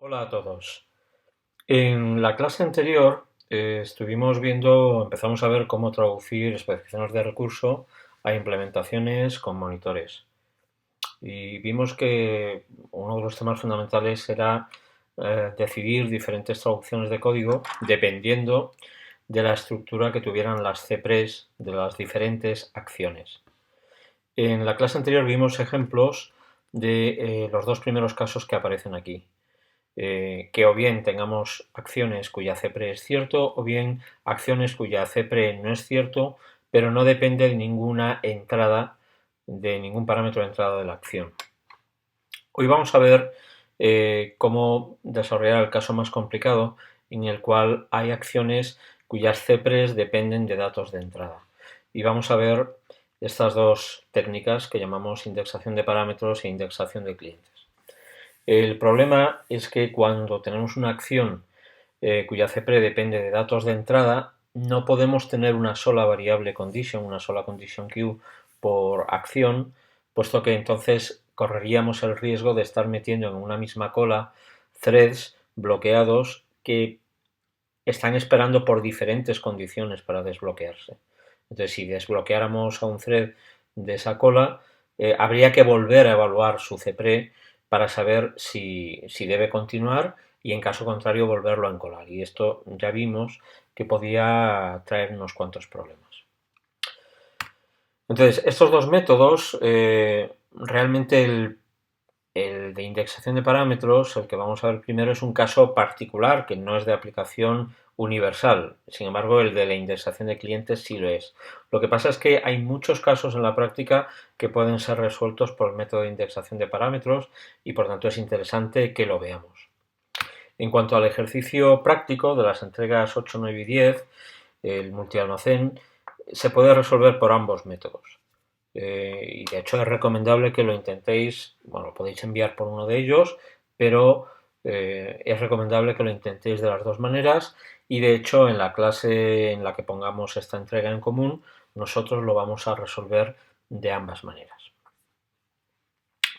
Hola a todos. En la clase anterior empezamos a ver cómo traducir especificaciones de recurso a implementaciones con monitores. Y vimos que uno de los temas fundamentales era decidir diferentes traducciones de código dependiendo de la estructura que tuvieran las CPREs de las diferentes acciones. En la clase anterior vimos ejemplos de los dos primeros casos que aparecen aquí. Que o bien tengamos acciones cuya CPRE es cierto o bien acciones cuya CPRE no es cierto, pero no depende de ninguna entrada, de ningún parámetro de entrada de la acción. Hoy vamos a ver cómo desarrollar el caso más complicado en el cual hay acciones cuyas CPREs dependen de datos de entrada. Y vamos a ver estas dos técnicas que llamamos indexación de parámetros e indexación de clientes. El problema es que cuando tenemos una acción cuya CPRE depende de datos de entrada, no podemos tener una sola variable condition, una sola condition queue por acción, puesto que entonces correríamos el riesgo de estar metiendo en una misma cola threads bloqueados que están esperando por diferentes condiciones para desbloquearse. Entonces, si desbloqueáramos a un thread de esa cola, habría que volver a evaluar su CPRE para saber si debe continuar y en caso contrario volverlo a encolar. Y esto ya vimos que podía traer unos cuantos problemas. Entonces, estos dos métodos, realmente el de indexación de parámetros, el que vamos a ver primero, es un caso particular que no es de aplicación universal. Sin embargo, el de la indexación de clientes sí lo es. Lo que pasa es que hay muchos casos en la práctica que pueden ser resueltos por el método de indexación de parámetros y por tanto es interesante que lo veamos. En cuanto al ejercicio práctico de las entregas 8, 9 y 10, el multialmacén se puede resolver por ambos métodos. Y de hecho es recomendable que lo intentéis, bueno, lo podéis enviar por uno de ellos, pero es recomendable que lo intentéis de las dos maneras y de hecho en la clase en la que pongamos esta entrega en común, nosotros lo vamos a resolver de ambas maneras.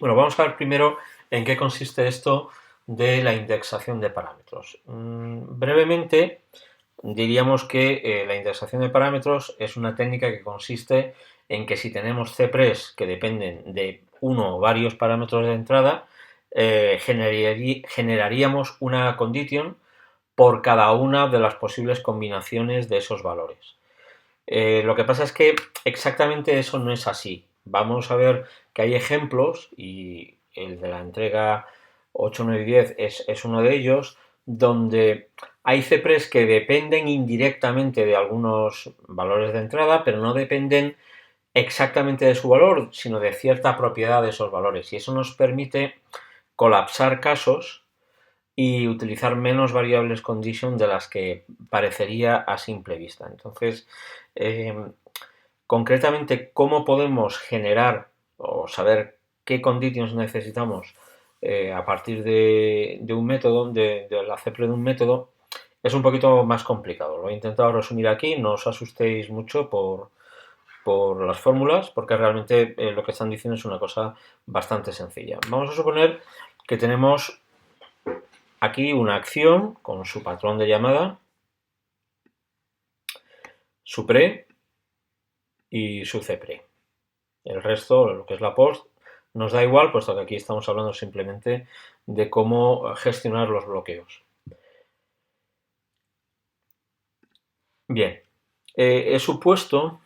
Bueno, vamos a ver primero en qué consiste esto de la indexación de parámetros. Brevemente, diríamos que la indexación de parámetros es una técnica que consiste en que si tenemos CPREs que dependen de uno o varios parámetros de entrada, generaríamos una condition por cada una de las posibles combinaciones de esos valores. Lo que pasa es que exactamente eso no es así. Vamos a ver que hay ejemplos, y el de la entrega 8, 9 y 10 es uno de ellos, donde hay CPREs que dependen indirectamente de algunos valores de entrada, pero no dependen exactamente de su valor, sino de cierta propiedad de esos valores. Y eso nos permite colapsar casos y utilizar menos variables condition de las que parecería a simple vista. Entonces, eh, concretamente, ¿cómo podemos generar o saber qué conditions necesitamos a partir de un método, de la CPRE de un método? Es un poquito más complicado. Lo he intentado resumir aquí, no os asustéis mucho por las fórmulas, porque realmente lo que están diciendo es una cosa bastante sencilla. Vamos a suponer que tenemos aquí una acción con su patrón de llamada, su pre y su cpre. El resto, lo que es la post, nos da igual, puesto que aquí estamos hablando simplemente de cómo gestionar los bloqueos. Bien, he supuesto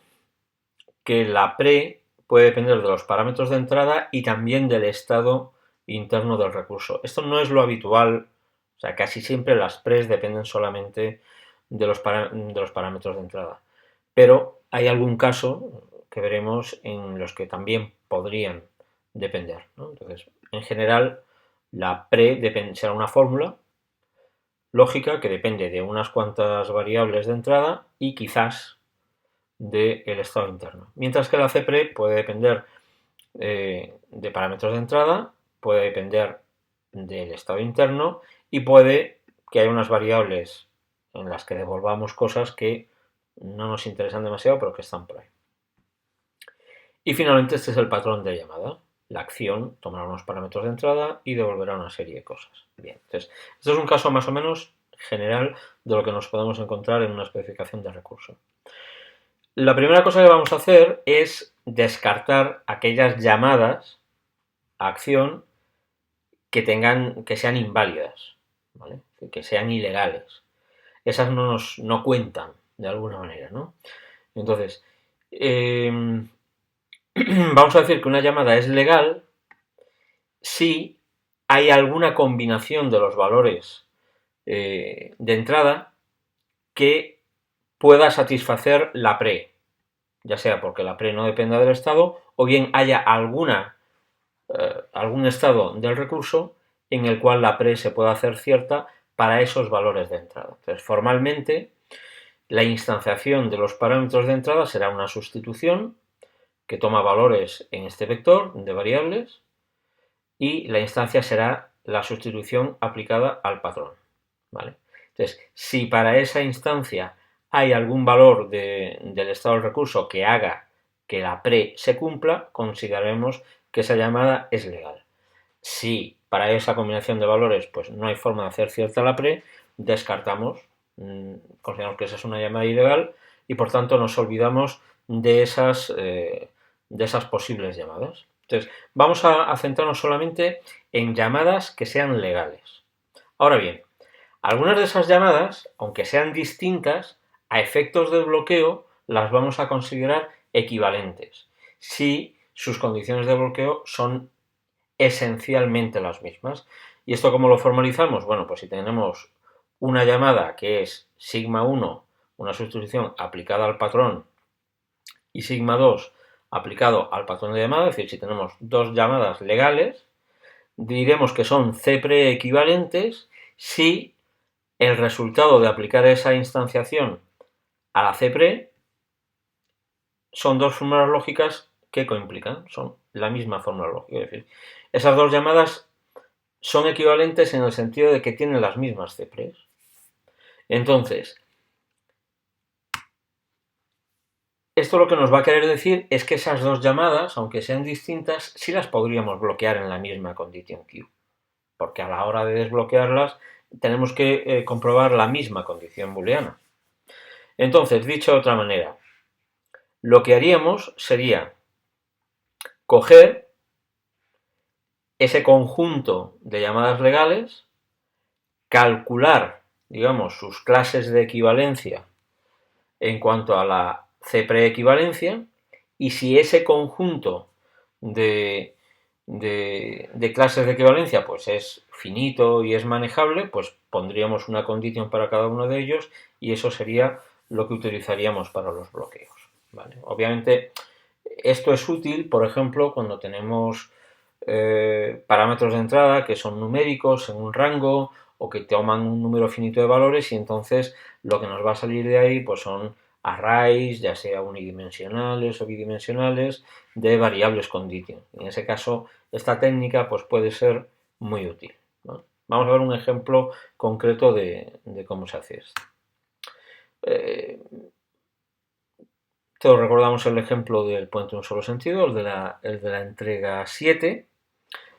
que la pre puede depender de los parámetros de entrada y también del estado interno del recurso. Esto no es lo habitual, o sea, casi siempre las pres dependen solamente de los parámetros de entrada. Pero hay algún caso que veremos en los que también podrían depender, ¿no? Entonces, en general, la pre será una fórmula lógica que depende de unas cuantas variables de entrada y quizás del estado interno. Mientras que la cpre puede depender de parámetros de entrada, puede depender del estado interno y puede que haya unas variables en las que devolvamos cosas que no nos interesan demasiado pero que están por ahí. Y finalmente este es el patrón de llamada. la acción tomará unos parámetros de entrada y devolverá una serie de cosas. Bien, entonces, esto es un caso más o menos general de lo que nos podemos encontrar en una especificación de recurso. La primera cosa que vamos a hacer es descartar aquellas llamadas a acción que sean inválidas, ¿vale? Que sean ilegales. Esas no cuentan de alguna manera, ¿no? Entonces, vamos a decir que una llamada es legal si hay alguna combinación de los valores de entrada que pueda satisfacer la pre, ya sea porque la pre no dependa del estado o bien haya algún estado del recurso en el cual la pre se pueda hacer cierta para esos valores de entrada. Entonces, formalmente, la instanciación de los parámetros de entrada será una sustitución que toma valores en este vector de variables y la instancia será la sustitución aplicada al patrón, ¿vale? Entonces, si para esa instancia hay algún valor del estado del recurso que haga que la pre se cumpla, consideraremos que esa llamada es legal. Si para esa combinación de valores pues no hay forma de hacer cierta la pre, descartamos, consideramos que esa es una llamada ilegal y por tanto nos olvidamos de esas posibles llamadas. Entonces, vamos a centrarnos solamente en llamadas que sean legales. Ahora bien, algunas de esas llamadas, aunque sean distintas, a efectos del bloqueo las vamos a considerar equivalentes si sus condiciones de bloqueo son esencialmente las mismas. ¿Y esto cómo lo formalizamos? Bueno, pues si tenemos una llamada que es sigma 1, una sustitución aplicada al patrón, y sigma 2 aplicado al patrón de llamada, es decir, si tenemos dos llamadas legales, diremos que son CPRE equivalentes si el resultado de aplicar esa instanciación a la CPRE son dos fórmulas lógicas que coimplican, son la misma fórmula lógica. Es decir, esas dos llamadas son equivalentes en el sentido de que tienen las mismas CPREs. Entonces, esto lo que nos va a querer decir es que esas dos llamadas, aunque sean distintas, sí las podríamos bloquear en la misma condition queue, porque a la hora de desbloquearlas tenemos que comprobar la misma condición booleana. Entonces, dicho de otra manera, lo que haríamos sería coger ese conjunto de llamadas legales, calcular, digamos, sus clases de equivalencia en cuanto a la CPRE equivalencia, y si ese conjunto de clases de equivalencia pues es finito y es manejable, pues pondríamos una condición para cada uno de ellos y eso sería lo que utilizaríamos para los bloqueos, ¿vale? Obviamente esto es útil, por ejemplo, cuando tenemos parámetros de entrada que son numéricos en un rango o que toman un número finito de valores y entonces lo que nos va a salir de ahí pues son arrays, ya sea unidimensionales o bidimensionales, de variables condition. En ese caso, esta técnica pues, puede ser muy útil, ¿no? Vamos a ver un ejemplo concreto de cómo se hace esto. Todos recordamos el ejemplo del puente en un solo sentido, el de la entrega 7,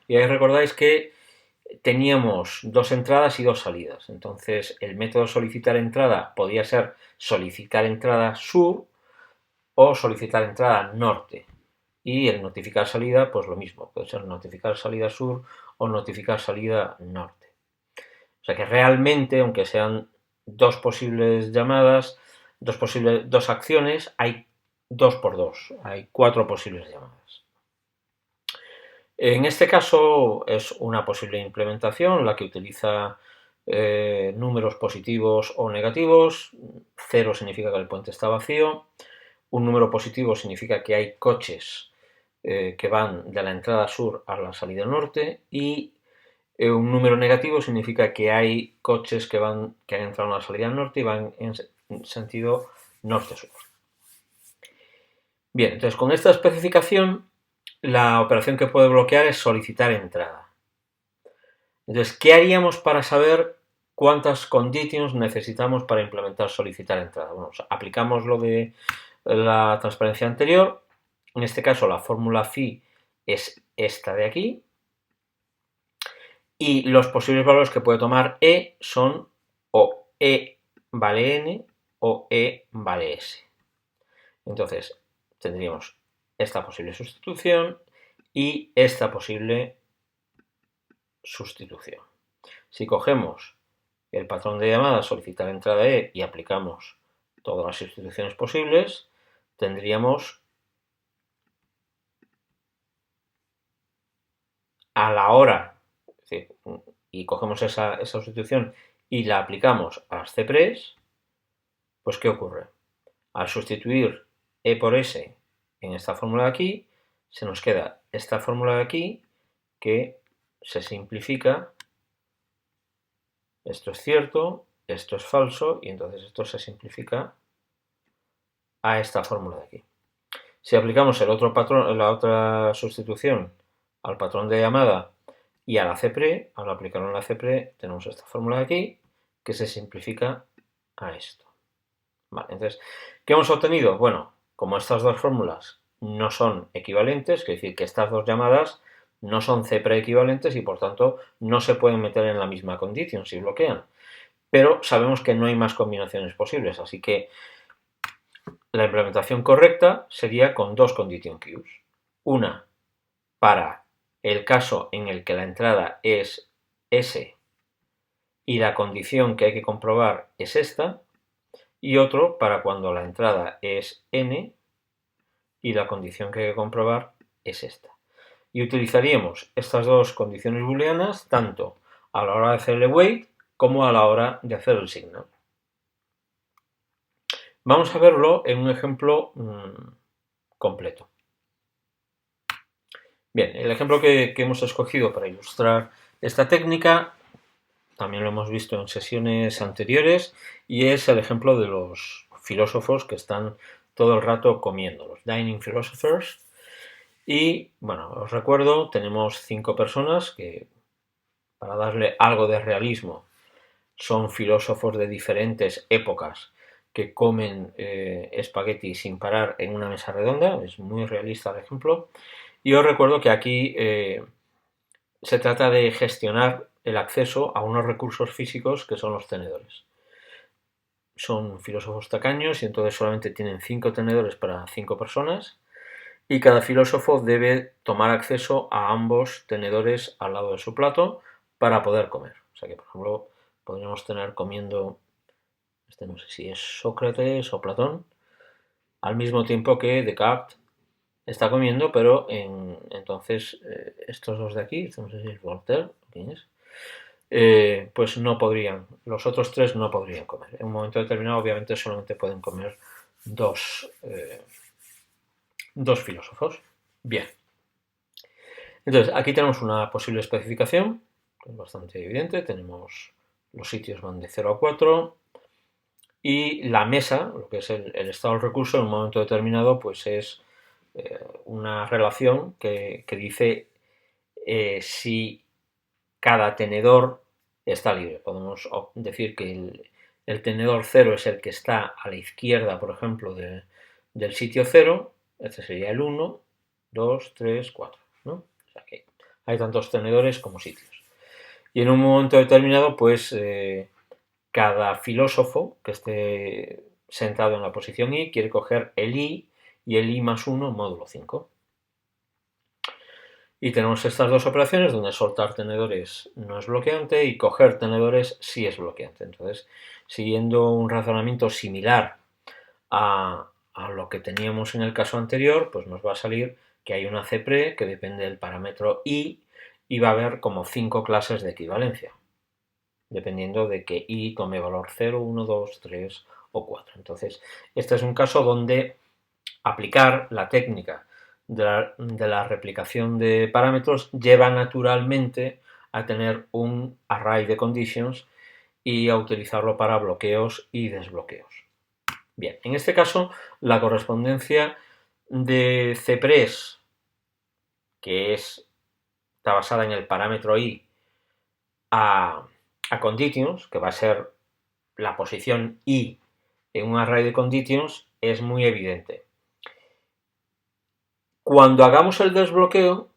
y ahí recordáis que teníamos dos entradas y dos salidas. Entonces, el método solicitar entrada podía ser solicitar entrada sur o solicitar entrada norte. Y el notificar salida, pues lo mismo. Puede ser notificar salida sur o notificar salida norte. O sea que realmente, aunque sean dos posibles llamadas, dos acciones, hay 2 por 2. Hay 4 posibles llamadas. En este caso es una posible implementación la que utiliza números positivos o negativos. 0 significa que el puente está vacío. Un número positivo significa que hay coches que van de la entrada sur a la salida norte y un número negativo significa que hay coches que han entrado a la salida norte y van en sentido norte-sur. Bien, entonces con esta especificación la operación que puede bloquear es solicitar entrada. Entonces, ¿qué haríamos para saber cuántas conditions necesitamos para implementar solicitar entrada? Bueno, aplicamos lo de la transparencia anterior. En este caso, la fórmula phi es esta de aquí, y los posibles valores que puede tomar E son o E vale N o E vale S. Entonces, tendríamos esta posible sustitución y esta posible sustitución. Si cogemos el patrón de llamada solicitar entrada E y aplicamos todas las sustituciones posibles, tendríamos a la hora, es decir, y cogemos esa sustitución y la aplicamos a las CPRES, pues ¿qué ocurre? Al sustituir E por S en esta fórmula de aquí, se nos queda esta fórmula de aquí que se simplifica. Esto es cierto, esto es falso y entonces esto se simplifica a esta fórmula de aquí. Si aplicamos el otro patrón, la otra sustitución al patrón de llamada y a la CPRE, al aplicarlo en la CPRE tenemos esta fórmula de aquí que se simplifica a esto. Vale, entonces, ¿qué hemos obtenido? Bueno, como estas dos fórmulas no son equivalentes, quiere decir que estas dos llamadas no son CPRE equivalentes y por tanto no se pueden meter en la misma condición si bloquean. Pero sabemos que no hay más combinaciones posibles, así que la implementación correcta sería con dos condition queues. Una para el caso en el que la entrada es S y la condición que hay que comprobar es esta, y otro para cuando la entrada es N y la condición que hay que comprobar es esta. Y utilizaríamos estas dos condiciones booleanas tanto a la hora de hacer el await como a la hora de hacer el signal. Vamos a verlo en un ejemplo completo. Bien, el ejemplo que hemos escogido para ilustrar esta técnica también lo hemos visto en sesiones anteriores y es el ejemplo de los filósofos que están todo el rato comiendo, los dining philosophers. Y bueno, os recuerdo, tenemos 5 personas que, para darle algo de realismo, son filósofos de diferentes épocas que comen espagueti sin parar en una mesa redonda. Es muy realista el ejemplo. Y os recuerdo que aquí se trata de gestionar el acceso a unos recursos físicos que son los tenedores. Son filósofos tacaños y entonces solamente tienen 5 tenedores para 5 personas y cada filósofo debe tomar acceso a ambos tenedores al lado de su plato para poder comer. O sea que, por ejemplo, podríamos tener comiendo, no sé si es Sócrates o Platón, al mismo tiempo que Descartes está comiendo, pero entonces estos dos de aquí, no sé si es Voltaire, ¿quién es? Pues no podrían, los otros 3 no podrían comer. En un momento determinado, obviamente, solamente pueden comer dos filósofos. Bien. Entonces, aquí tenemos una posible especificación, que es bastante evidente. Tenemos los sitios van de 0 a 4 y la mesa, lo que es el estado del recurso, en un momento determinado, pues es una relación que dice si cada tenedor está libre. Podemos decir que el tenedor 0 es el que está a la izquierda, por ejemplo, del sitio 0. Este sería el 1, 2, 3, 4, ¿no? O sea que hay tantos tenedores como sitios. Y en un momento determinado, pues cada filósofo que esté sentado en la posición I quiere coger el I y el I más 1 módulo 5. Y tenemos estas dos operaciones donde soltar tenedores no es bloqueante y coger tenedores sí es bloqueante. Entonces, siguiendo un razonamiento similar a lo que teníamos en el caso anterior, pues nos va a salir que hay una CPRE que depende del parámetro I y va a haber como 5 clases de equivalencia, dependiendo de que I tome valor 0, 1, 2, 3 o 4. Entonces, este es un caso donde aplicar la técnica de la replicación de parámetros lleva naturalmente a tener un array de conditions y a utilizarlo para bloqueos y desbloqueos. Bien, en este caso la correspondencia de CPRES, que está basada en el parámetro I, a conditions, que va a ser la posición I en un array de conditions, es muy evidente. Cuando hagamos el desbloqueo,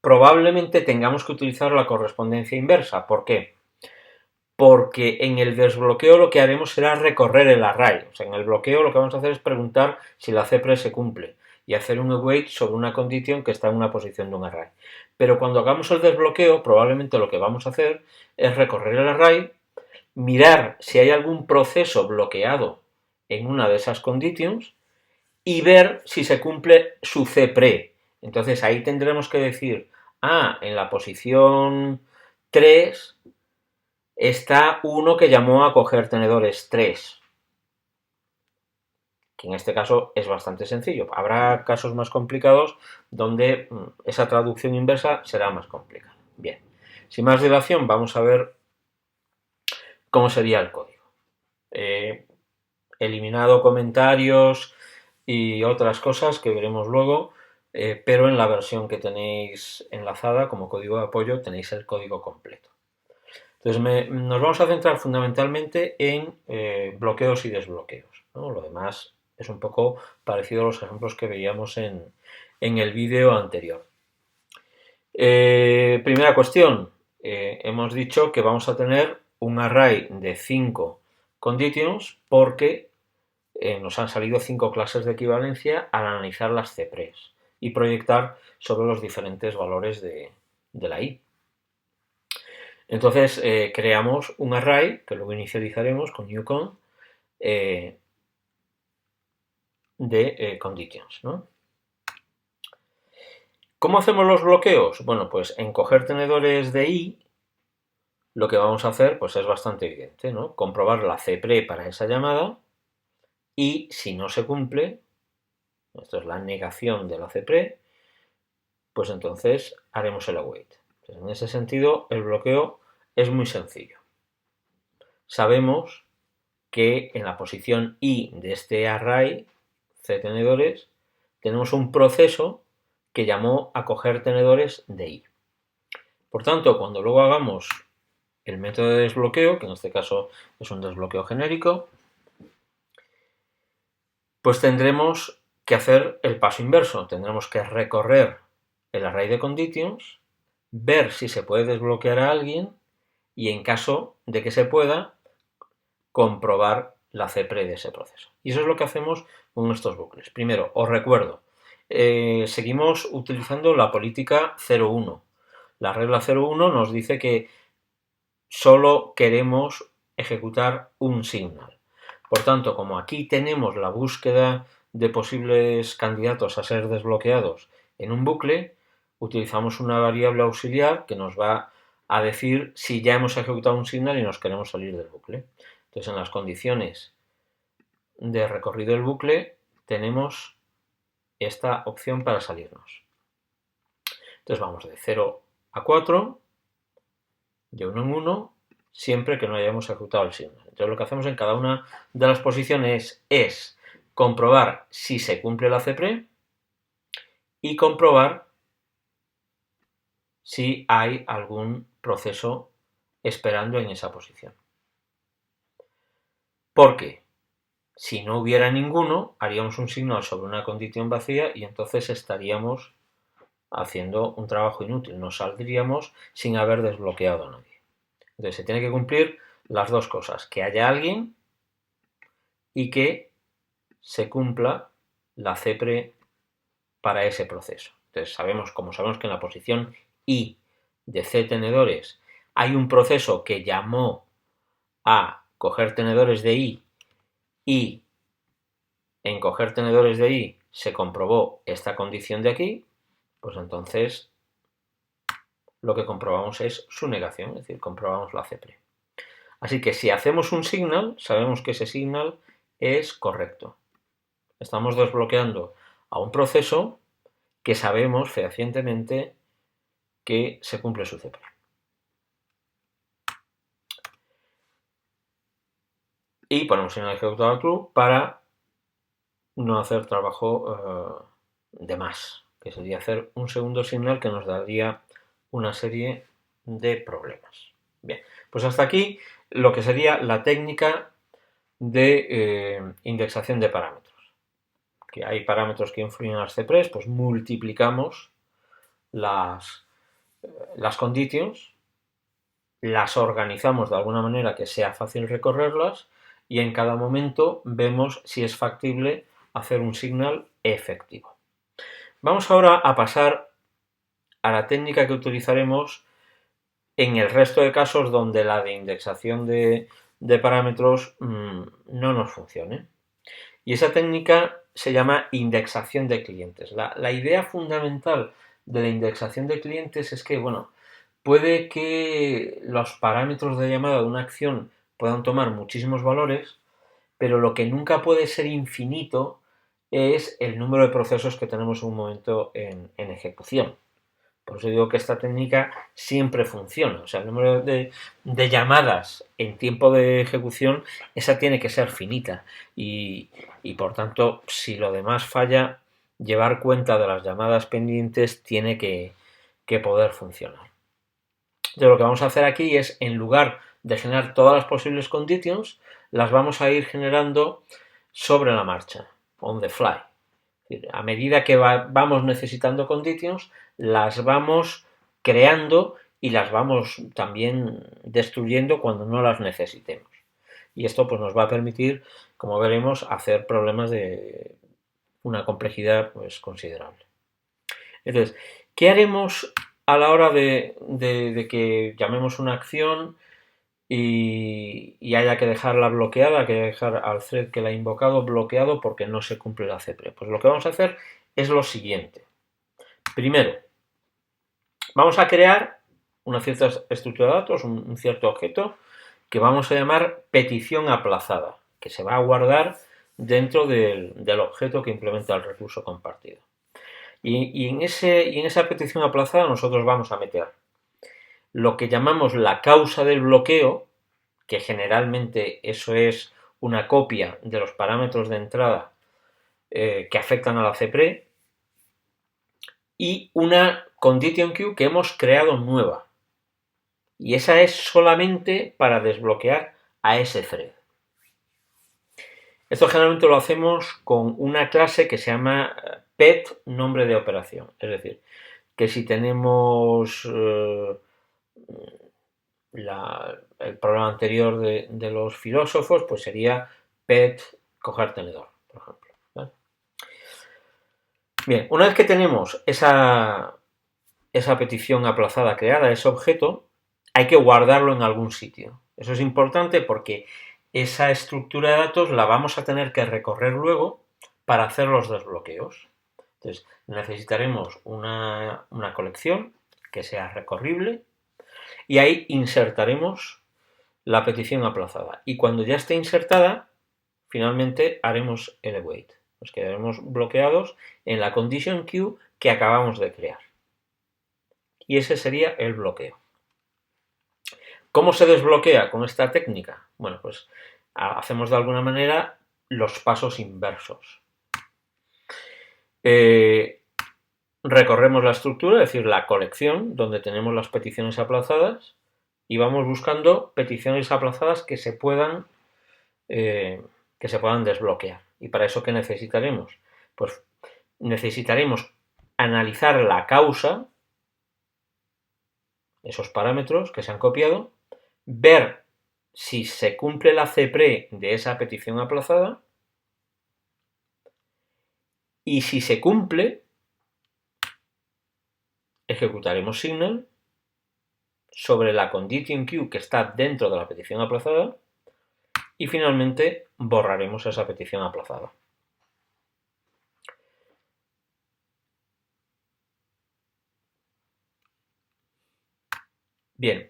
probablemente tengamos que utilizar la correspondencia inversa. ¿Por qué? Porque en el desbloqueo lo que haremos será recorrer el array. O sea, en el bloqueo lo que vamos a hacer es preguntar si la CPRE se cumple y hacer un await sobre una condición que está en una posición de un array. Pero cuando hagamos el desbloqueo, probablemente lo que vamos a hacer es recorrer el array, mirar si hay algún proceso bloqueado en una de esas conditions y ver si se cumple su CPRE. Entonces ahí tendremos que decir, en la posición 3 está uno que llamó a coger tenedores 3, que en este caso es bastante sencillo. Habrá casos más complicados donde esa traducción inversa será más complicada. Bien, sin más dilación, vamos a ver cómo sería el código. Eliminado comentarios y otras cosas que veremos luego, pero en la versión que tenéis enlazada como código de apoyo tenéis el código completo. Entonces nos vamos a centrar fundamentalmente en bloqueos y desbloqueos, ¿no? Lo demás es un poco parecido a los ejemplos que veíamos en el vídeo anterior. Primera cuestión, hemos dicho que vamos a tener un array de 5 conditions porque nos han salido 5 clases de equivalencia al analizar las CPREs y proyectar sobre los diferentes valores de la i. Entonces creamos un array que luego inicializaremos con newCon de conditions, ¿no? ¿Cómo hacemos los bloqueos? Bueno, pues en coger tenedores de i lo que vamos a hacer pues es bastante evidente, ¿no? Comprobar la CPRE para esa llamada y si no se cumple, esto es la negación de la CPRE, pues entonces haremos el await. Entonces, en ese sentido, el bloqueo es muy sencillo. Sabemos que en la posición i de este array c tenedores tenemos un proceso que llamó a coger tenedores de i. Por tanto, cuando luego hagamos el método de desbloqueo, que en este caso es un desbloqueo genérico, pues tendremos que hacer el paso inverso. Tendremos que recorrer el array de conditions, ver si se puede desbloquear a alguien y en caso de que se pueda, comprobar la CPRE de ese proceso. Y eso es lo que hacemos con estos bucles. Primero, os recuerdo, seguimos utilizando la política 0,1. La regla 0,1 nos dice que solo queremos ejecutar un signal. Por tanto, como aquí tenemos la búsqueda de posibles candidatos a ser desbloqueados en un bucle, utilizamos una variable auxiliar que nos va a decir si ya hemos ejecutado un signal y nos queremos salir del bucle. Entonces, en las condiciones de recorrido del bucle tenemos esta opción para salirnos. Entonces vamos de 0 a 4, de 1 en 1, siempre que no hayamos ejecutado el signal. Entonces lo que hacemos en cada una de las posiciones es comprobar si se cumple la CPRE y comprobar si hay algún proceso esperando en esa posición. Porque si no hubiera ninguno, haríamos un signal sobre una condición vacía y entonces estaríamos haciendo un trabajo inútil. Nos saldríamos sin haber desbloqueado a nadie. Entonces se tiene que cumplir las dos cosas, que haya alguien y que se cumpla la CPRE para ese proceso. Entonces como sabemos que en la posición i de c tenedores hay un proceso que llamó a coger tenedores de i y en coger tenedores de i se comprobó esta condición de aquí, pues entonces lo que comprobamos es su negación, es decir, comprobamos la CPRE. Así que si hacemos un signal, sabemos que ese signal es correcto. Estamos desbloqueando a un proceso que sabemos fehacientemente que se cumple su CPRE. Y ponemos señal ejecutado true para no hacer trabajo de más, que sería hacer un segundo signal que nos daría una serie de problemas. Bien, pues hasta aquí lo que sería la técnica de indexación de parámetros. Que hay parámetros que influyen en las CPREs, pues multiplicamos las las conditions, las organizamos de alguna manera que sea fácil recorrerlas y en cada momento vemos si es factible hacer un signal efectivo. Vamos ahora a pasar a la técnica que utilizaremos en el resto de casos donde la de indexación de parámetros no nos funcione. Y esa técnica se llama indexación de clientes. La idea fundamental de la indexación de clientes es que, bueno, puede que los parámetros de llamada de una acción puedan tomar muchísimos valores, pero lo que nunca puede ser infinito es el número de procesos que tenemos en un momento en ejecución. Por eso digo que esta técnica siempre funciona. O sea, el número de llamadas en tiempo de ejecución, esa tiene que ser finita. Y por tanto, si lo demás falla, llevar cuenta de las llamadas pendientes tiene que poder funcionar. Entonces, lo que vamos a hacer aquí es, en lugar de generar todas las posibles conditions, las vamos a ir generando sobre la marcha, on the fly. A medida que vamos necesitando conditions, las vamos creando y las vamos también destruyendo cuando no las necesitemos. Y esto pues, nos va a permitir, como veremos, hacer problemas de una complejidad pues, considerable. Entonces, ¿qué haremos a la hora de que llamemos una acción y haya que dejarla bloqueada, hay que dejar al thread que la ha invocado bloqueado porque no se cumple la CPRE? Pues lo que vamos a hacer es lo siguiente. Primero, vamos a crear una cierta estructura de datos, un cierto objeto, que vamos a llamar petición aplazada, que se va a guardar dentro del objeto que implementa el recurso compartido. Y en esa petición aplazada nosotros vamos a meter lo que llamamos la causa del bloqueo, que generalmente eso es una copia de los parámetros de entrada que afectan a la CPRE, y una condition queue que hemos creado nueva. Y esa es solamente para desbloquear a ese thread. Esto generalmente lo hacemos con una clase que se llama pet nombre de operación. Es decir, que si tenemos el problema anterior de los filósofos, pues sería pet coger tenedor, por ejemplo. ¿Vale? Bien, una vez que tenemos esa petición aplazada creada, ese objeto, hay que guardarlo en algún sitio. Eso es importante porque esa estructura de datos la vamos a tener que recorrer luego para hacer los desbloqueos. Entonces, necesitaremos una colección que sea recorrible y ahí insertaremos la petición aplazada. Y cuando ya esté insertada, finalmente haremos el await. Nos quedaremos bloqueados en la condition queue que acabamos de crear. Y ese sería el bloqueo. ¿Cómo se desbloquea con esta técnica? Bueno, pues hacemos de alguna manera los pasos inversos. Recorremos la estructura, es decir, la colección donde tenemos las peticiones aplazadas y vamos buscando peticiones aplazadas que se puedan desbloquear. ¿Y para eso qué necesitaremos? Pues necesitaremos analizar la causa, esos parámetros que se han copiado, ver si se cumple la CPRE de esa petición aplazada y si se cumple, ejecutaremos signal sobre la condition queue que está dentro de la petición aplazada y finalmente borraremos esa petición aplazada. Bien.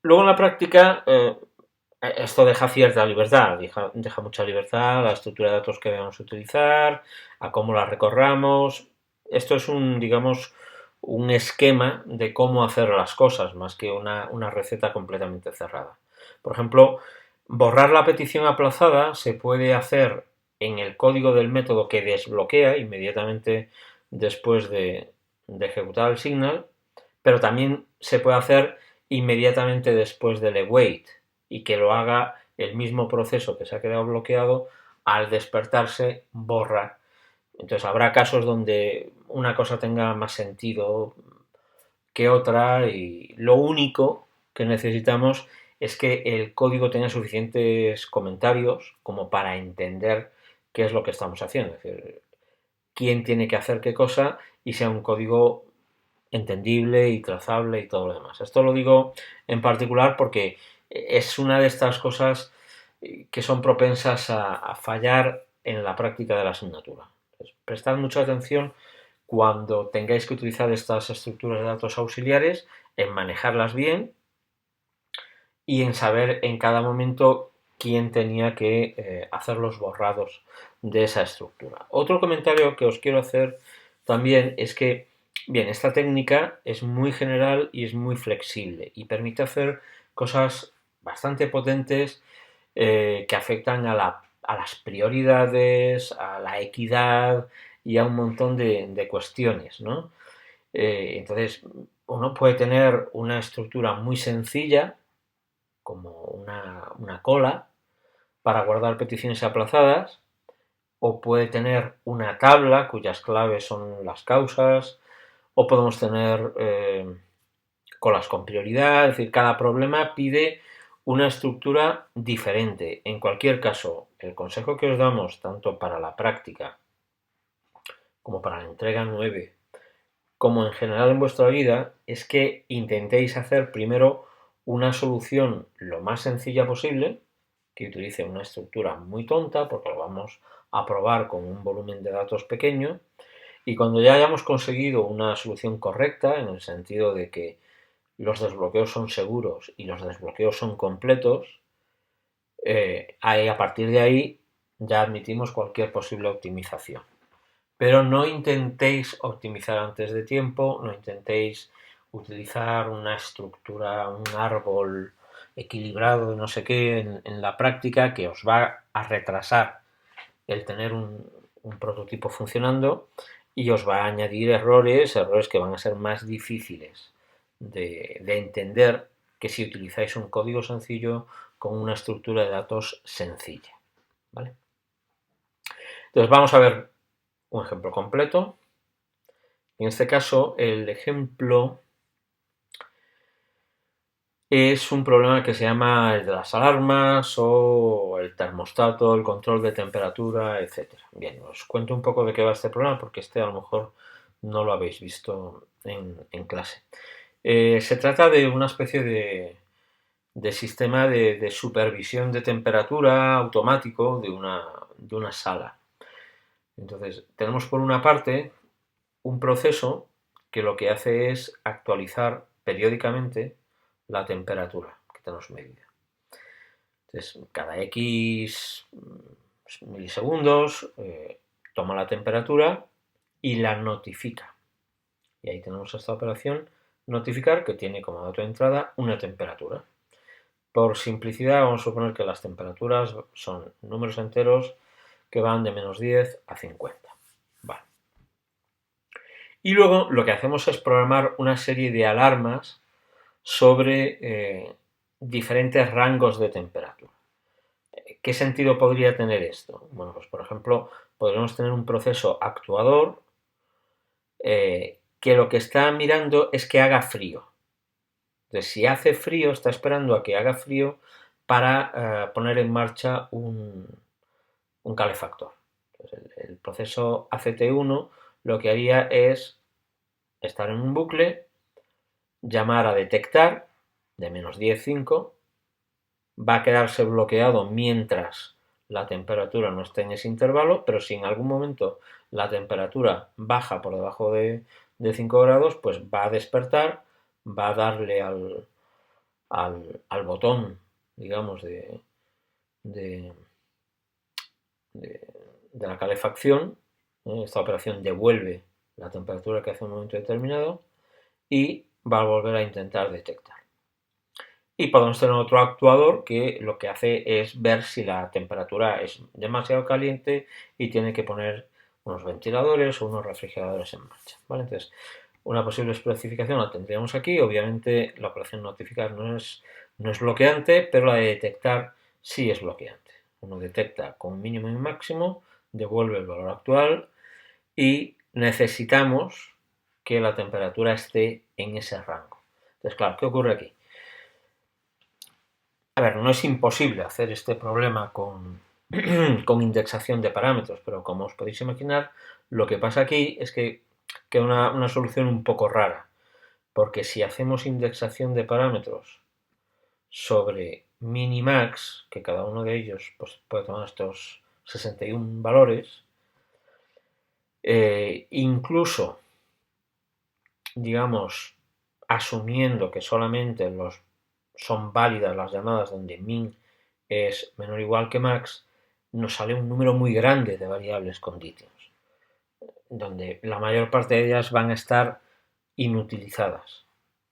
Luego en la práctica esto deja cierta libertad, deja mucha libertad a la estructura de datos que vamos a utilizar, a cómo la recorramos. Esto es digamos, un esquema de cómo hacer las cosas, más que una receta completamente cerrada. Por ejemplo, borrar la petición aplazada se puede hacer en el código del método que desbloquea inmediatamente después de ejecutar el signal, pero también se puede hacer inmediatamente después del await y que lo haga el mismo proceso que se ha quedado bloqueado, al despertarse borra Entonces habrá casos donde una cosa tenga más sentido que otra y lo único que necesitamos es que el código tenga suficientes comentarios como para entender qué es lo que estamos haciendo, es decir, quién tiene que hacer qué cosa y sea un código entendible y trazable y todo lo demás. Esto lo digo en particular porque es una de estas cosas que son propensas a fallar en la práctica de la asignatura. Entonces, prestad mucha atención cuando tengáis que utilizar estas estructuras de datos auxiliares, en manejarlas bien y en saber en cada momento quién tenía que hacer los borrados de esa estructura. Otro comentario que os quiero hacer también es que, bien, esta técnica es muy general y es muy flexible y permite hacer cosas bastante potentes que afectan a las prioridades, a la equidad y a un montón de cuestiones, ¿no? Entonces, uno puede tener una estructura muy sencilla, como una cola, para guardar peticiones aplazadas, o puede tener una tabla cuyas claves son las causas, o podemos tener colas con prioridad, es decir, cada problema pide una estructura diferente. En cualquier caso, el consejo que os damos, tanto para la práctica como para la entrega 9, como en general en vuestra vida, es que intentéis hacer primero una solución lo más sencilla posible, que utilice una estructura muy tonta, porque lo vamos a probar con un volumen de datos pequeño, y cuando ya hayamos conseguido una solución correcta, en el sentido de que los desbloqueos son seguros y los desbloqueos son completos, a partir de ahí ya admitimos cualquier posible optimización. Pero no intentéis optimizar antes de tiempo, no intentéis utilizar una estructura, un árbol equilibrado, no sé qué, en la práctica que os va a retrasar el tener un prototipo funcionando y os va a añadir errores que van a ser más difíciles de entender que si utilizáis un código sencillo con una estructura de datos sencilla. ¿Vale? Entonces vamos a ver un ejemplo completo. En este caso, el ejemplo es un problema que se llama el de las alarmas o el termostato, el control de temperatura, etc. Bien, os cuento un poco de qué va este problema porque a lo mejor no lo habéis visto en clase. Se trata de una especie de sistema de supervisión de temperatura automático de una sala. Entonces, tenemos por una parte un proceso que lo que hace es actualizar periódicamente la temperatura que tenemos medida. Entonces, cada X milisegundos toma la temperatura y la notifica. Y ahí tenemos esta operación notificar que tiene como dato de entrada una temperatura. Por simplicidad vamos a suponer que las temperaturas son números enteros que van de -10 a 50. Vale. Y luego lo que hacemos es programar una serie de alarmas sobre diferentes rangos de temperatura. ¿Qué sentido podría tener esto? Bueno, pues por ejemplo, podríamos tener un proceso actuador que lo que está mirando es que haga frío. Entonces, si hace frío, está esperando a que haga frío para poner en marcha un calefactor. Entonces, el proceso ACT1 lo que haría es estar en un bucle, llamar a detectar de -10,5, va a quedarse bloqueado mientras la temperatura no esté en ese intervalo, pero si en algún momento la temperatura baja por debajo de 5 grados, pues va a despertar, va a darle al botón, digamos, de, de la calefacción. Esta operación devuelve la temperatura que hace un momento determinado y va a volver a intentar detectar. Y podemos tener otro actuador que lo que hace es ver si la temperatura es demasiado caliente y tiene que poner unos ventiladores o unos refrigeradores en marcha. ¿Vale? Entonces, una posible especificación la tendríamos aquí. Obviamente la operación notificar no es bloqueante, pero la de detectar sí es bloqueante. Uno detecta con un mínimo y un máximo, devuelve el valor actual y necesitamos que la temperatura esté en ese rango. Entonces, claro, ¿qué ocurre aquí? A ver, no es imposible hacer este problema con, con indexación de parámetros, pero como os podéis imaginar, lo que pasa aquí es que queda una solución un poco rara, porque si hacemos indexación de parámetros sobre min y max, que cada uno de ellos pues, puede tomar estos 61 valores, incluso, digamos, asumiendo que solamente son válidas las llamadas donde min es menor o igual que max, nos sale un número muy grande de variables conditions, donde la mayor parte de ellas van a estar inutilizadas.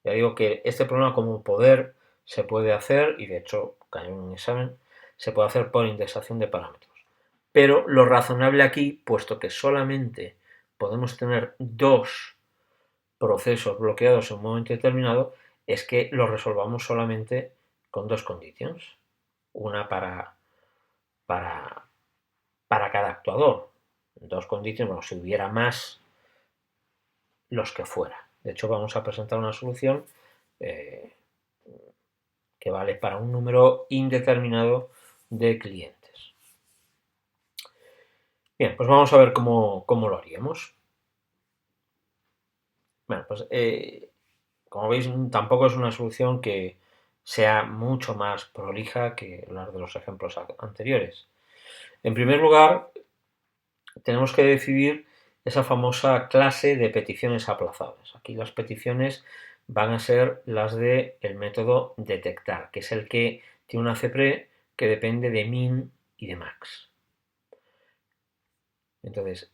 Ya digo que este problema como poder se puede hacer, y de hecho cayó en un examen, se puede hacer por indexación de parámetros. Pero lo razonable aquí, puesto que solamente podemos tener dos procesos bloqueados en un momento determinado, es que lo resolvamos solamente con dos conditions. Una para, para cada actuador. Dos conditions, bueno, si hubiera más, los que fuera. De hecho, vamos a presentar una solución eh, que vale para un número indeterminado de clientes. Bien, pues vamos a ver cómo lo haríamos. Bueno, pues como veis, tampoco es una solución que sea mucho más prolija que las de los ejemplos anteriores. En primer lugar, tenemos que decidir esa famosa clase de peticiones aplazadas. Aquí las peticiones van a ser las del método detectar, que es el que tiene una CPRE que depende de min y de max. Entonces,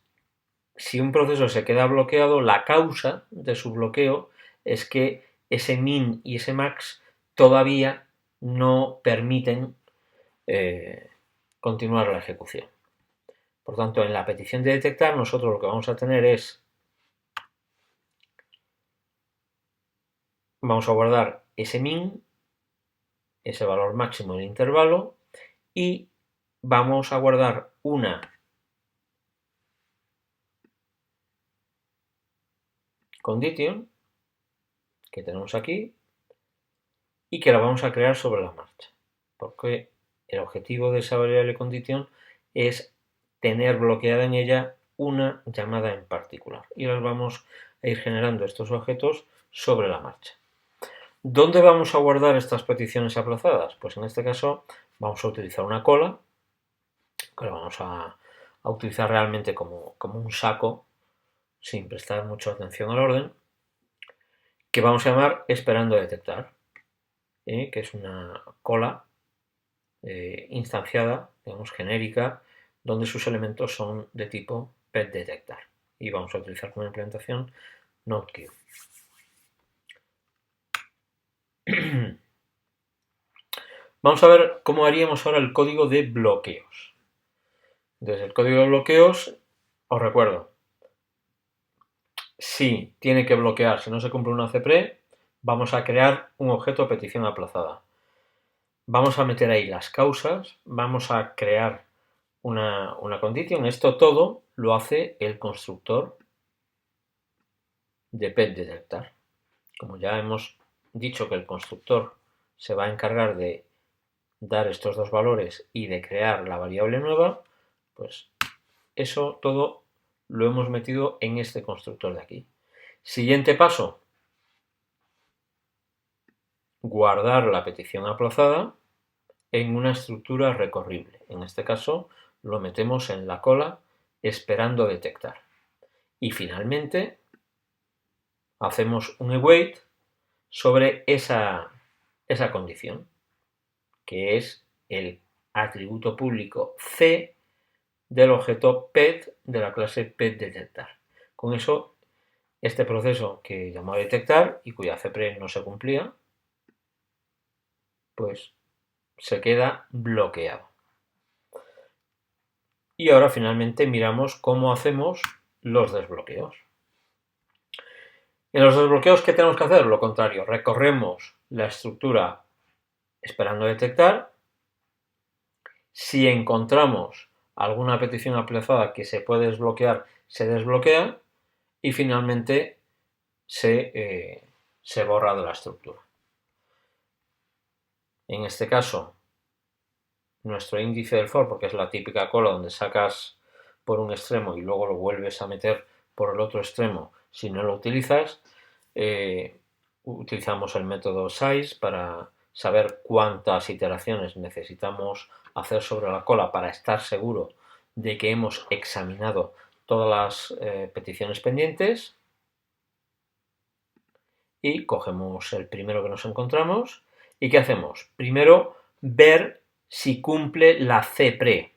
si un proceso se queda bloqueado, la causa de su bloqueo es que ese min y ese max todavía no permiten continuar la ejecución. Por tanto, en la petición de detectar, nosotros lo que vamos a tener es, vamos a guardar ese min, ese valor máximo del intervalo, y vamos a guardar una condition que tenemos aquí y que la vamos a crear sobre la marcha, porque el objetivo de esa variable condition es tener bloqueada en ella una llamada en particular, y las vamos a ir generando estos objetos sobre la marcha. ¿Dónde vamos a guardar estas peticiones aplazadas? Pues en este caso vamos a utilizar una cola, que lo vamos a utilizar realmente como un saco, sin prestar mucha atención al orden, que vamos a llamar esperando detectar, que es una cola instanciada, digamos genérica, donde sus elementos son de tipo PetDetectar. Y vamos a utilizar como implementación NodeQ. Vamos a ver cómo haríamos ahora el código de bloqueos. Desde el código de bloqueos, os recuerdo, si tiene que bloquear, si no se cumple una CPRE, vamos a crear un objeto petición aplazada. Vamos a meter ahí las causas, vamos a crear una condition. Esto todo lo hace el constructor de PetDetectar. Como ya hemos dicho que el constructor se va a encargar de dar estos dos valores y de crear la variable nueva, pues eso todo lo hemos metido en este constructor de aquí. Siguiente paso, guardar la petición aplazada en una estructura recorrible. En este caso lo metemos en la cola esperando detectar. Y finalmente hacemos un await sobre esa condición, que es el atributo público C del objeto pet de la clase petDetectar. Con eso, este proceso que llamaba detectar y cuya CPRE no se cumplía, pues se queda bloqueado. Y ahora finalmente miramos cómo hacemos los desbloqueos. En los desbloqueos, ¿qué tenemos que hacer? Lo contrario, recorremos la estructura esperando detectar. Si encontramos alguna petición aplazada que se puede desbloquear se desbloquea y finalmente se borra de la estructura. En este caso, nuestro índice del for, porque es la típica cola donde sacas por un extremo y luego lo vuelves a meter por el otro extremo si no lo utilizas, utilizamos el método size para saber cuántas iteraciones necesitamos hacer sobre la cola para estar seguro de que hemos examinado todas las peticiones pendientes, y cogemos el primero que nos encontramos y ¿qué hacemos? Primero ver si cumple la CPRE.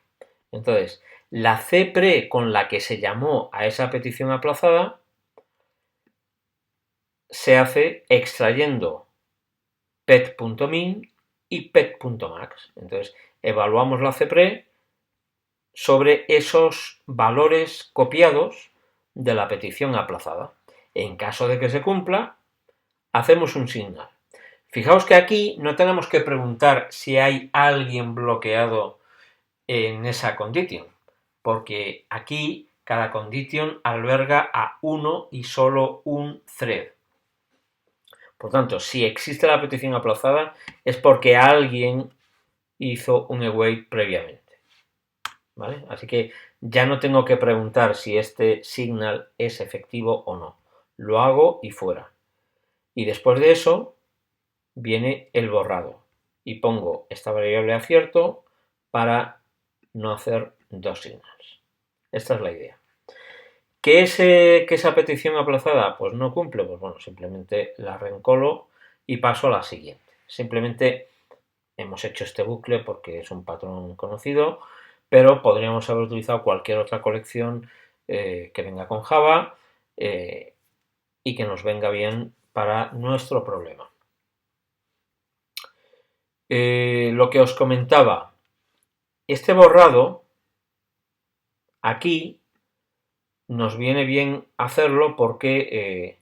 Entonces, la CPRE con la que se llamó a esa petición aplazada se hace extrayendo pet.min y pet.max. Entonces, evaluamos la CPRE sobre esos valores copiados de la petición aplazada. En caso de que se cumpla, hacemos un signal. Fijaos que aquí no tenemos que preguntar si hay alguien bloqueado en esa condition, porque aquí cada condition alberga a uno y solo un thread. Por tanto, si existe la petición aplazada es porque alguien hizo un await previamente. ¿Vale? Así que ya no tengo que preguntar si este signal es efectivo o no. Lo hago y fuera. Y después de eso viene el borrado. Y pongo esta variable acierto para no hacer dos signals. Esta es la idea. ¿Que esa petición aplazada pues no cumple? Pues bueno, simplemente la reencolo y paso a la siguiente. Simplemente hemos hecho este bucle porque es un patrón conocido, pero podríamos haber utilizado cualquier otra colección que venga con Java y que nos venga bien para nuestro problema. Lo que os comentaba, este borrado aquí nos viene bien hacerlo porque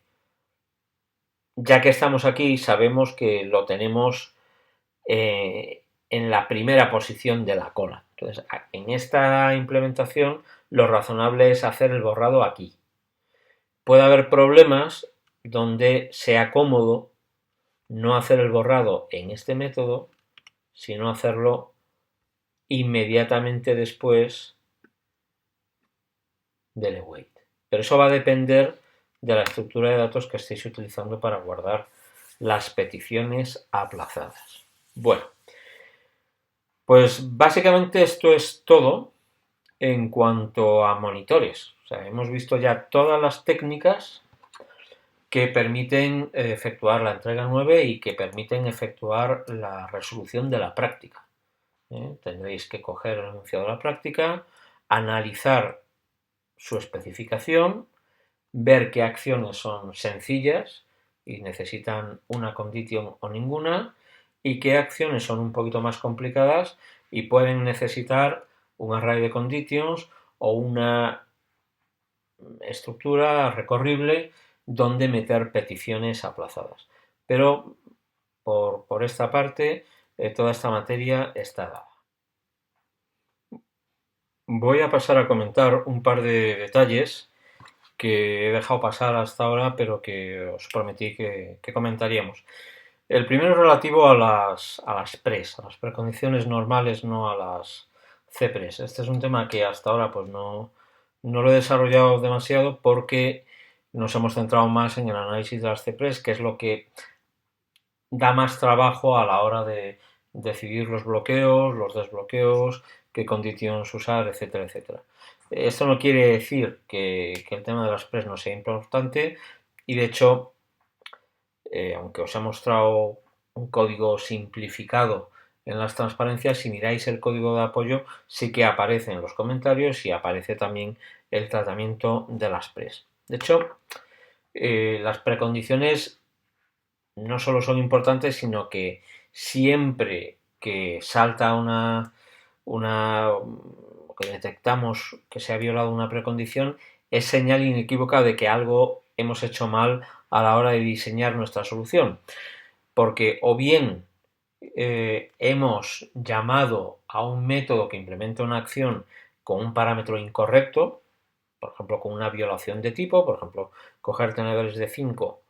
ya que estamos aquí sabemos que lo tenemos en la primera posición de la cola. Entonces, en esta implementación lo razonable es hacer el borrado aquí. Puede haber problemas donde sea cómodo no hacer el borrado en este método, sino hacerlo inmediatamente después del await. Pero eso va a depender de la estructura de datos que estéis utilizando para guardar las peticiones aplazadas. Bueno, pues básicamente esto es todo en cuanto a monitores. O sea, hemos visto ya todas las técnicas que permiten efectuar la entrega 9 y que permiten efectuar la resolución de la práctica. Tendréis que coger el enunciado de la práctica, analizar su especificación, ver qué acciones son sencillas y necesitan una condition o ninguna, y qué acciones son un poquito más complicadas y pueden necesitar un array de conditions o una estructura recorrible donde meter peticiones aplazadas. Pero por esta parte, toda esta materia está dada. Voy a pasar a comentar un par de detalles que he dejado pasar hasta ahora, pero que os prometí que comentaríamos. El primero es relativo a las pres, a las precondiciones normales, no a las CPRES. Este es un tema que hasta ahora pues no lo he desarrollado demasiado porque nos hemos centrado más en el análisis de las CPRES, que es lo que da más trabajo a la hora de decidir los bloqueos, los desbloqueos, qué condiciones usar, etcétera, etcétera. Esto no quiere decir que el tema de las pres no sea importante y de hecho, aunque os he mostrado un código simplificado en las transparencias, si miráis el código de apoyo sí que aparece en los comentarios y aparece también el tratamiento de las pres. De hecho, las precondiciones no solo son importantes, sino que siempre que salta que detectamos que se ha violado una precondición, es señal inequívoca de que algo hemos hecho mal a la hora de diseñar nuestra solución. Porque o bien hemos llamado a un método que implementa una acción con un parámetro incorrecto, por ejemplo, con una violación de tipo, por ejemplo, coger tenedores de 5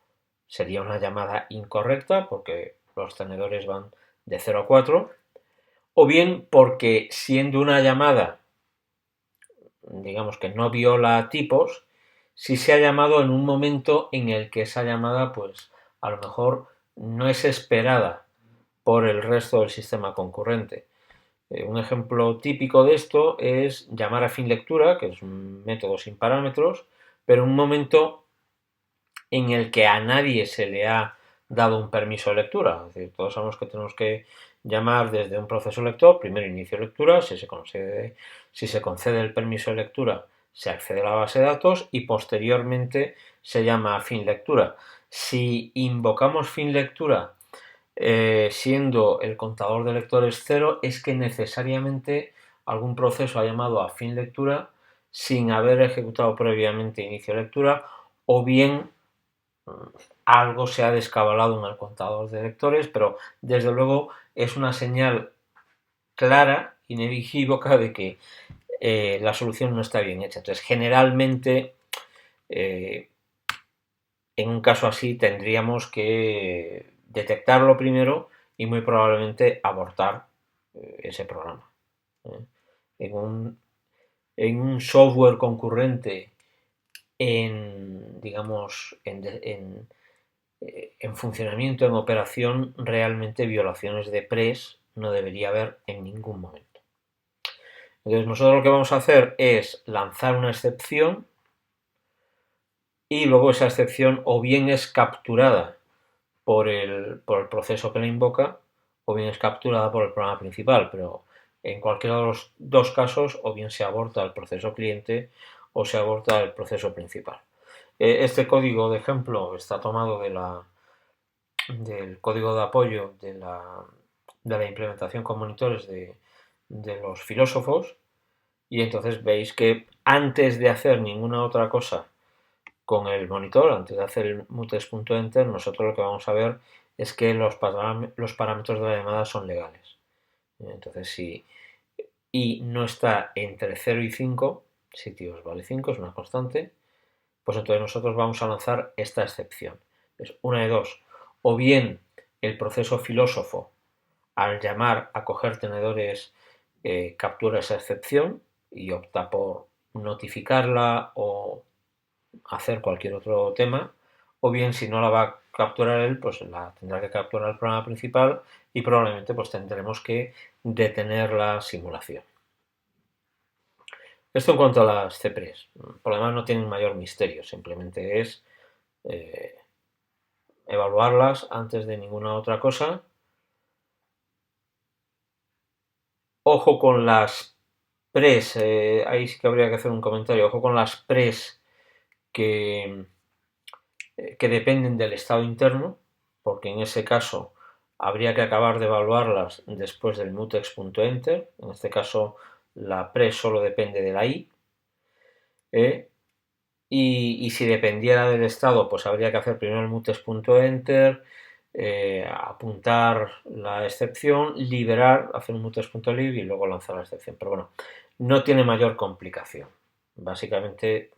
sería una llamada incorrecta porque los tenedores van de 0 a 4, o bien porque siendo una llamada, digamos que no viola tipos, si se ha llamado en un momento en el que esa llamada, pues a lo mejor no es esperada por el resto del sistema concurrente. Un ejemplo típico de esto es llamar a fin lectura, que es un método sin parámetros, pero en un momento en el que a nadie se le ha dado un permiso de lectura. Es decir, todos sabemos que tenemos que llamar desde un proceso lector, primero inicio lectura, si se concede el permiso de lectura, se accede a la base de datos y posteriormente se llama a fin lectura. Si invocamos fin lectura siendo el contador de lectores 0, es que necesariamente algún proceso ha llamado a fin lectura sin haber ejecutado previamente inicio lectura, o bien algo se ha descabalado en el contador de lectores, pero desde luego es una señal clara, inequívoca, de que la solución no está bien hecha. Entonces, generalmente, en un caso así, tendríamos que detectarlo primero y muy probablemente abortar ese programa. ¿eh? En, un software concurrente digamos, en funcionamiento, en operación, realmente violaciones de PRES no debería haber en ningún momento. Entonces nosotros lo que vamos a hacer es lanzar una excepción y luego esa excepción o bien es capturada por el proceso que la invoca o bien es capturada por el programa principal, pero en cualquiera de los dos casos o bien se aborta el proceso cliente o se aborta el proceso principal. Este código de ejemplo está tomado del código de apoyo de la implementación con monitores de los filósofos, y entonces veis que antes de hacer ninguna otra cosa con el monitor, antes de hacer el mutex.enter, nosotros lo que vamos a ver es que los parámetros de la llamada son legales. Entonces, si i no está entre 0 y 5, si tíos vale 5, es una constante, pues entonces nosotros vamos a lanzar esta excepción. Es una de dos. O bien el proceso filósofo, al llamar a coger tenedores, captura esa excepción y opta por notificarla o hacer cualquier otro tema, o bien si no la va a capturar él, pues la tendrá que capturar el programa principal y probablemente pues tendremos que detener la simulación. Esto en cuanto a las CPREs. Por lo demás no tienen mayor misterio, simplemente es evaluarlas antes de ninguna otra cosa. Ojo con las PREs, ahí sí que habría que hacer un comentario, ojo con las PREs que dependen del estado interno, porque en ese caso habría que acabar de evaluarlas después del mutex.enter. En este caso la pre solo depende de la i, y si dependiera del estado, pues habría que hacer primero el mutex.enter, apuntar la excepción, liberar, hacer un mutex.lib y luego lanzar la excepción. Pero bueno, no tiene mayor complicación. Básicamente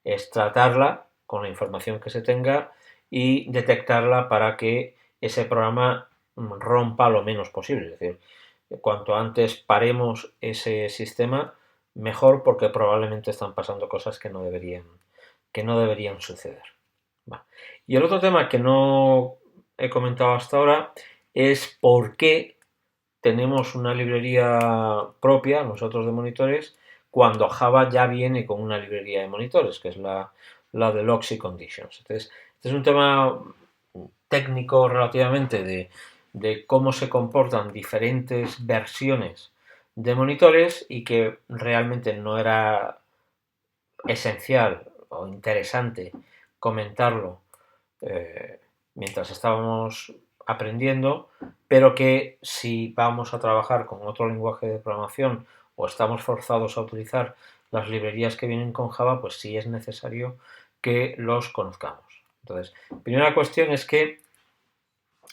es tratarla con la información que se tenga y detectarla para que ese programa rompa lo menos posible. Es decir, cuanto antes paremos ese sistema, mejor, porque probablemente están pasando cosas que no deberían suceder. Va. Y el otro tema que no he comentado hasta ahora es por qué tenemos una librería propia, nosotros de monitores, cuando Java ya viene con una librería de monitores, que es la de Loxy Conditions. Entonces, este es un tema técnico relativamente de cómo se comportan diferentes versiones de monitores y que realmente no era esencial o interesante comentarlo mientras estábamos aprendiendo, pero que si vamos a trabajar con otro lenguaje de programación o estamos forzados a utilizar las librerías que vienen con Java, pues sí es necesario que los conozcamos. Entonces, primera cuestión es que,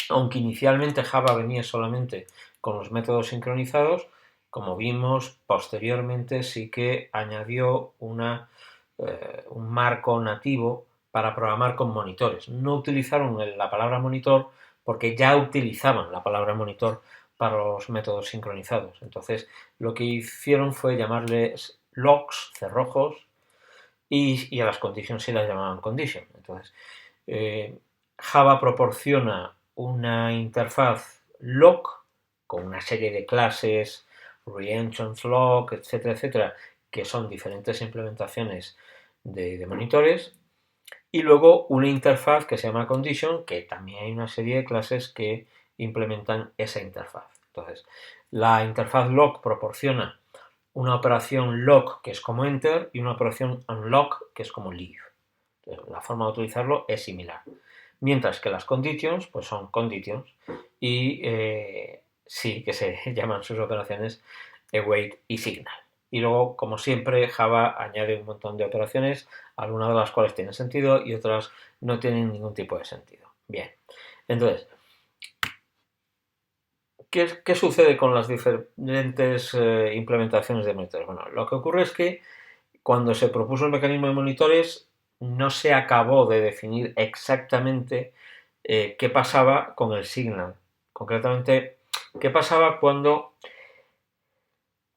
aunque inicialmente Java venía solamente con los métodos sincronizados, como vimos, posteriormente sí que añadió un marco nativo para programar con monitores. No utilizaron la palabra monitor porque ya utilizaban la palabra monitor para los métodos sincronizados. Entonces, lo que hicieron fue llamarles logs, cerrojos, y a las conditions sí las llamaban condition. Entonces, Java proporciona una interfaz log con una serie de clases, reentrance log, etcétera, etcétera, que son diferentes implementaciones de monitores, y luego una interfaz que se llama condition, que también hay una serie de clases que implementan esa interfaz. Entonces, la interfaz log proporciona una operación lock, que es como enter, y una operación unlock, que es como leave. Entonces, la forma de utilizarlo es similar. Mientras que las conditions, pues son conditions, y sí que se llaman sus operaciones await y signal. Y luego, como siempre, Java añade un montón de operaciones, algunas de las cuales tienen sentido y otras no tienen ningún tipo de sentido. Bien, entonces, ¿qué sucede con las diferentes implementaciones de monitores? Bueno, lo que ocurre es que cuando se propuso el mecanismo de monitores, no se acabó de definir exactamente qué pasaba con el signal. Concretamente, qué pasaba cuando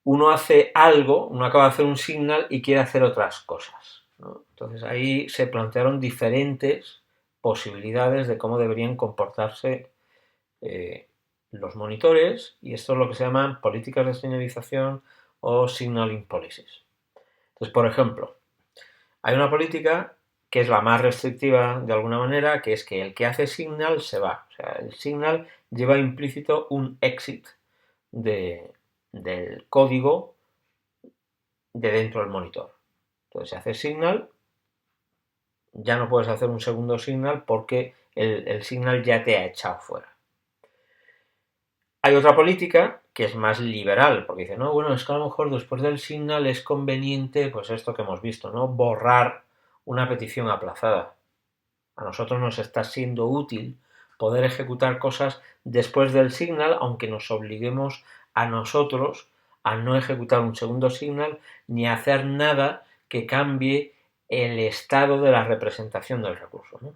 uno hace algo, uno acaba de hacer un signal y quiere hacer otras cosas, ¿no? Entonces ahí se plantearon diferentes posibilidades de cómo deberían comportarse eh, los monitores, y esto es lo que se llaman políticas de señalización o signaling policies. Entonces, por ejemplo, hay una política que es la más restrictiva de alguna manera, que es que el que hace signal se va. O sea, el signal lleva implícito un exit del código de dentro del monitor. Entonces, si haces signal, ya no puedes hacer un segundo signal porque el signal ya te ha echado fuera. Hay otra política que es más liberal, porque dice, no, bueno, es que a lo mejor después del signal es conveniente, pues esto que hemos visto, ¿no? Borrar una petición aplazada. A nosotros nos está siendo útil poder ejecutar cosas después del signal, aunque nos obliguemos a nosotros a no ejecutar un segundo signal ni a hacer nada que cambie el estado de la representación del recurso, ¿no?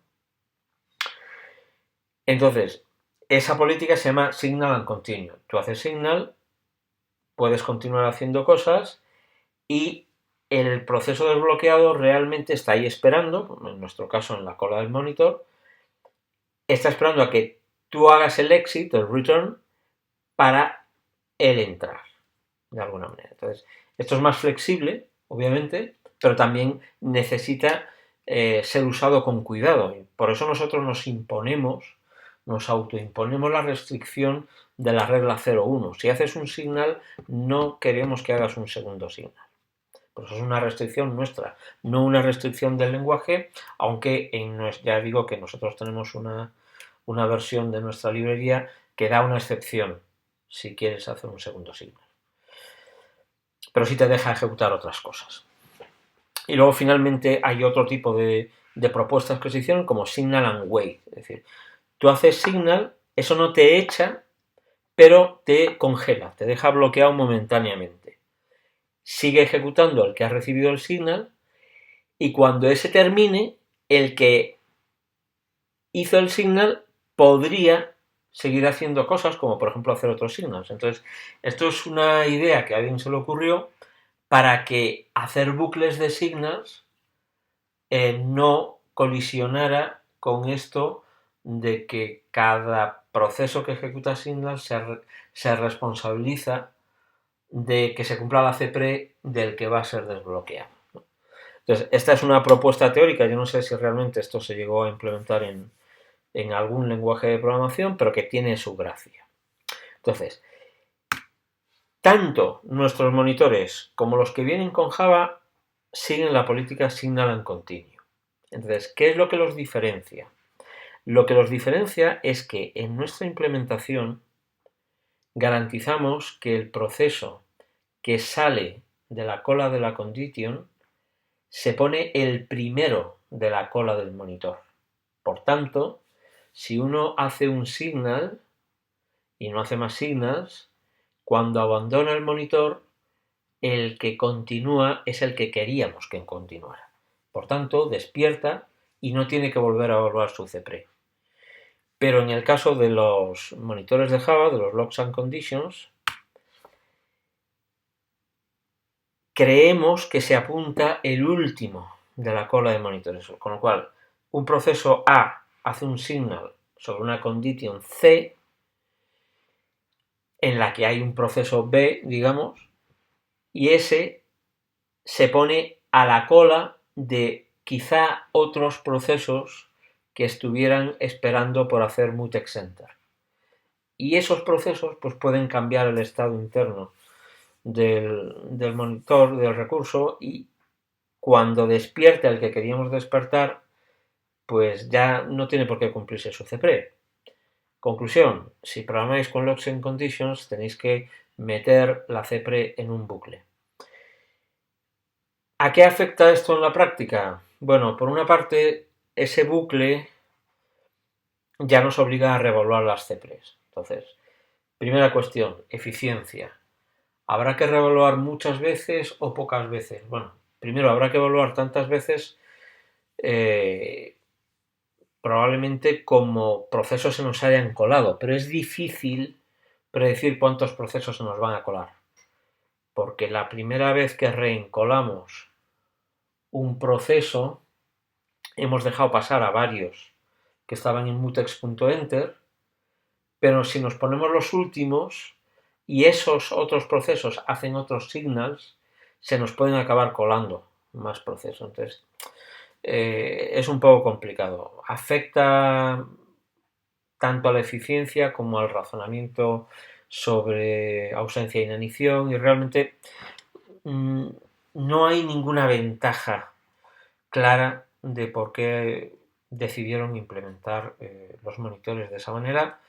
Entonces, esa política se llama signal and continue. Tú haces signal, puedes continuar haciendo cosas y el proceso desbloqueado realmente está ahí esperando, en nuestro caso en la cola del monitor, está esperando a que tú hagas el exit, el return, para él entrar, de alguna manera. Entonces, esto es más flexible, obviamente, pero también necesita ser usado con cuidado. Por eso nosotros nos autoimponemos la restricción de la regla 0,1. Si haces un signal, no queremos que hagas un segundo signal. Por eso es una restricción nuestra, no una restricción del lenguaje, aunque ya digo que nosotros tenemos una versión de nuestra librería que da una excepción si quieres hacer un segundo signal. Pero sí te deja ejecutar otras cosas. Y luego finalmente hay otro tipo de propuestas que se hicieron como signal and wait. Es decir, tú haces signal, eso no te echa, pero te congela, te deja bloqueado momentáneamente. Sigue ejecutando el que ha recibido el signal y cuando ese termine, el que hizo el signal podría seguir haciendo cosas, como por ejemplo hacer otros signals. Entonces, esto es una idea que a alguien se le ocurrió para que hacer bucles de signals no colisionara con esto de que cada proceso que ejecuta signals se responsabiliza de que se cumpla la CPRE del que va a ser desbloqueado. Entonces, esta es una propuesta teórica, yo no sé si realmente esto se llegó a implementar en algún lenguaje de programación, pero que tiene su gracia. Entonces, tanto nuestros monitores como los que vienen con Java siguen la política Signal and Continue. Entonces, ¿qué es lo que los diferencia? Lo que los diferencia es que en nuestra implementación garantizamos que el proceso que sale de la cola de la condition se pone el primero de la cola del monitor. Por tanto, si uno hace un signal y no hace más signals, Cuando abandona el monitor, el que continúa es el que queríamos que continuara. Por tanto, despierta y no tiene que volver a evaluar su CPRE. Pero en el caso de los monitores de Java, de los logs and conditions, creemos que se apunta el último de la cola de monitores, con lo cual un proceso A hace un signal sobre una condition C en la que hay un proceso B, digamos, y ese se pone a la cola de quizá otros procesos que estuvieran esperando por hacer mutex enter. Y esos procesos pues, pueden cambiar el estado interno del monitor, del recurso, y cuando despierte el que queríamos despertar, pues ya no tiene por qué cumplirse su CPRE. Conclusión, si programáis con logs and conditions tenéis que meter la CPRE en un bucle. ¿A qué afecta esto en la práctica? Bueno, por una parte, ese bucle ya nos obliga a reevaluar las CPREs. Entonces, primera cuestión, eficiencia. ¿Habrá que reevaluar muchas veces o pocas veces? Bueno, primero habrá que evaluar tantas veces probablemente como procesos se nos hayan colado, pero es difícil predecir cuántos procesos se nos van a colar. Porque la primera vez que reencolamos un proceso, hemos dejado pasar a varios que estaban en mutex.enter, pero si nos ponemos los últimos y esos otros procesos hacen otros signals, se nos pueden acabar colando más procesos. Entonces, es un poco complicado. Afecta tanto a la eficiencia como al razonamiento sobre ausencia e inanición, y realmente no hay ninguna ventaja clara de por qué decidieron implementar los monitores de esa manera,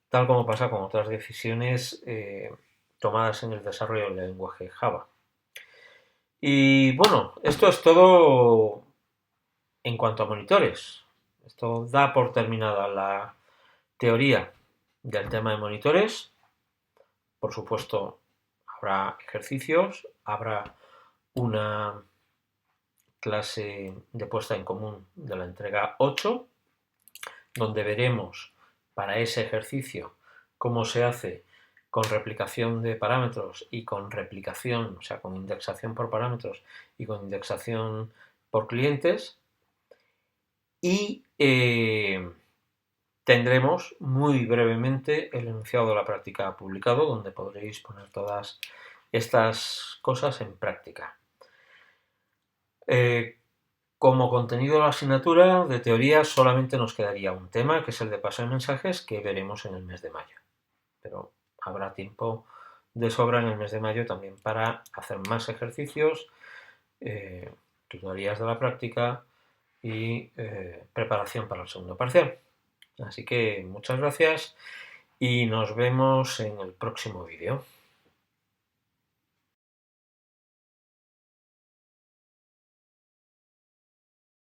tal como pasa con otras decisiones tomadas en el desarrollo del lenguaje Java. Y bueno, esto es todo en cuanto a monitores. Esto da por terminada la teoría del tema de monitores. Por supuesto, habrá ejercicios, habrá una clase de puesta en común de la entrega 8, donde veremos para ese ejercicio cómo se hace con replicación de parámetros y con replicación, o sea, con indexación por parámetros y con indexación por clientes. Y tendremos muy brevemente el enunciado de la práctica publicado, donde podréis poner todas estas cosas en práctica. Como contenido de la asignatura, de teoría, solamente nos quedaría un tema, que es el de paso de mensajes, que veremos en el mes de mayo. Pero habrá tiempo de sobra en el mes de mayo también para hacer más ejercicios, tutorías de la práctica y preparación para el segundo parcial. Así que muchas gracias y nos vemos en el próximo vídeo.